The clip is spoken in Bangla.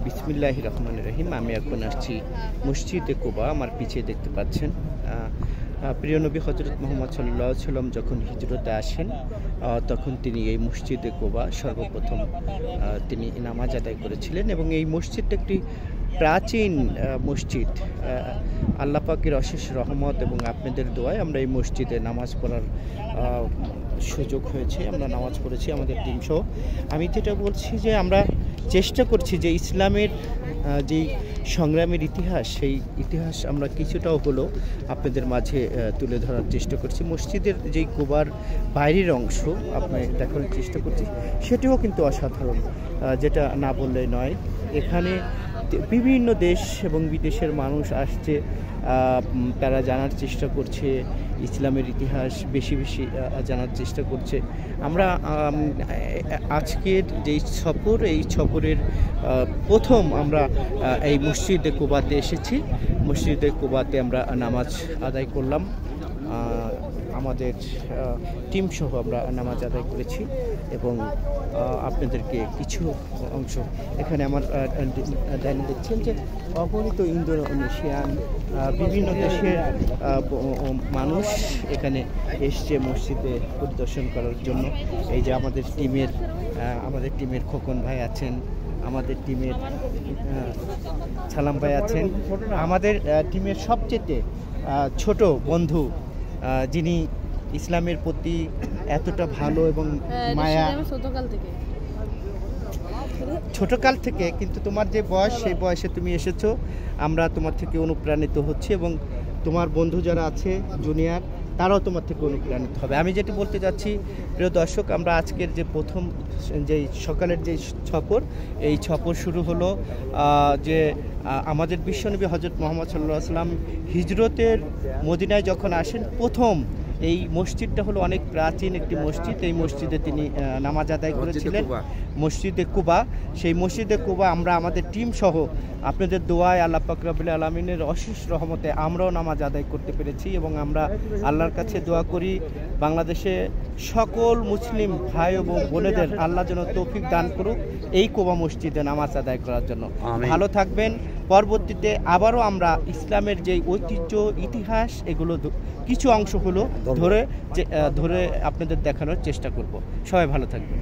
বিসমিল্লাহির রহমানির রহিম। আমি এখন আসছি মসজিদে কুবা। আমার পিছিয়ে দেখতে পাচ্ছেন প্রিয় নবী হযরত মুহাম্মদ সাল্লাল্লাহু আলাইহি ওয়াসাল্লাম যখন হিজরতে আসেন তখন তিনি এই মসজিদে কুবা সর্বপ্রথম তিনি নামাজ আদায় করেছিলেন এবং এই মসজিদটা একটি প্রাচীন মসজিদ। আল্লাহ পাকের অশেষ রহমত এবং আপনাদের দোয়ায় আমরা এই মসজিদে নামাজ পড়ার সুযোগ হয়েছে। আমরা নামাজ পড়েছি আমাদের টিম সহ। আমি যেটা বলছি যে আমরা চেষ্টা করছি যে ইসলামের যেই সংগ্রামের ইতিহাস, সেই ইতিহাস আমরা কিছুটাও হলেও আপনাদের মাঝে তুলে ধরার চেষ্টা করছি। মসজিদের যেই কুবার বাইরের অংশ আপনি দেখানোর চেষ্টা করছি, সেটিও কিন্তু অসাধারণ, যেটা না বললে নয়। এখানে বিভিন্ন দেশ এবং বিদেশের মানুষ আসছে, তারা জানার চেষ্টা করছে ইসলামের ইতিহাস, বেশি বেশি জানার চেষ্টা করছে। আমরা আজকের যেই সফর, এই সফরের প্রথম আমরা এই মসজিদে কুবাতে এসেছি। মসজিদে কুবাতে আমরা নামাজ আদায় করলাম, আমাদের টিম সহ আমরা নামাজ আদায় করেছি এবং আপনাদেরকে কিছু অংশ এখানে আমার ডাইনে দেখছেন যে অগণিত ইন্দোনেশিয়ান বিভিন্ন দেশের মানুষ এখানে এসছে মসজিদে পরিদর্শন করার জন্য। এই যে আমাদের টিমের খোকন ভাই আছেন, আমাদের টিমের সালাম ভাই আছেন, আমাদের টিমের সবচেয়ে ছোট বন্ধু যিনি ইসলামের প্রতি এতটা ভালো এবং মায়া ছোটকাল থেকে, কিন্তু তোমার যে বয়স, সেই বয়সে তুমি এসেছো, আমরা তোমার থেকে অনুপ্রাণিত হচ্ছি এবং তোমার বন্ধু যারা আছে জুনিয়র, তারাও তোমার থেকে অনুপ্রাণিত হবে। আমি যেটি বলতে যাচ্ছি প্রিয় দর্শক, আমরা আজকের যে প্রথম যেই সকালের যে সফর, এই সফর শুরু হলো যে আমাদের বিশ্বনবী হযরত মুহাম্মদ সাল্লাল্লাহু আলাইহি ওয়াসাল্লাম হিজরতের মদিনায় যখন আসেন, প্রথম এই মসজিদটা হলো অনেক প্রাচীন একটি মসজিদ। এই মসজিদে তিনি নামাজ আদায় করেছিলেন, মসজিদে কুবা। সেই মসজিদে কুবা আমরা আমাদের টিম সহ আপনাদের দোয়ায়, আল্লাহ পাক রব্বুল আলামিনের অশেষ রহমতে আমরাও নামাজ আদায় করতে পেরেছি এবং আমরা আল্লাহর কাছে দোয়া করি বাংলাদেশে সকল মুসলিম ভাই এবং বোনেদের আল্লাহ যেন তৌফিক দান করুক এই কুবা মসজিদে নামাজ আদায় করার জন্য। ভালো থাকবেন। পরবর্তীতে আবারও আমরা ইসলামের যেই ঐতিহ্য, ইতিহাস, এগুলো কিছু অংশ হলো ধরে আপনাদের দেখানোর চেষ্টা করব। সবাই ভালো থাকবেন।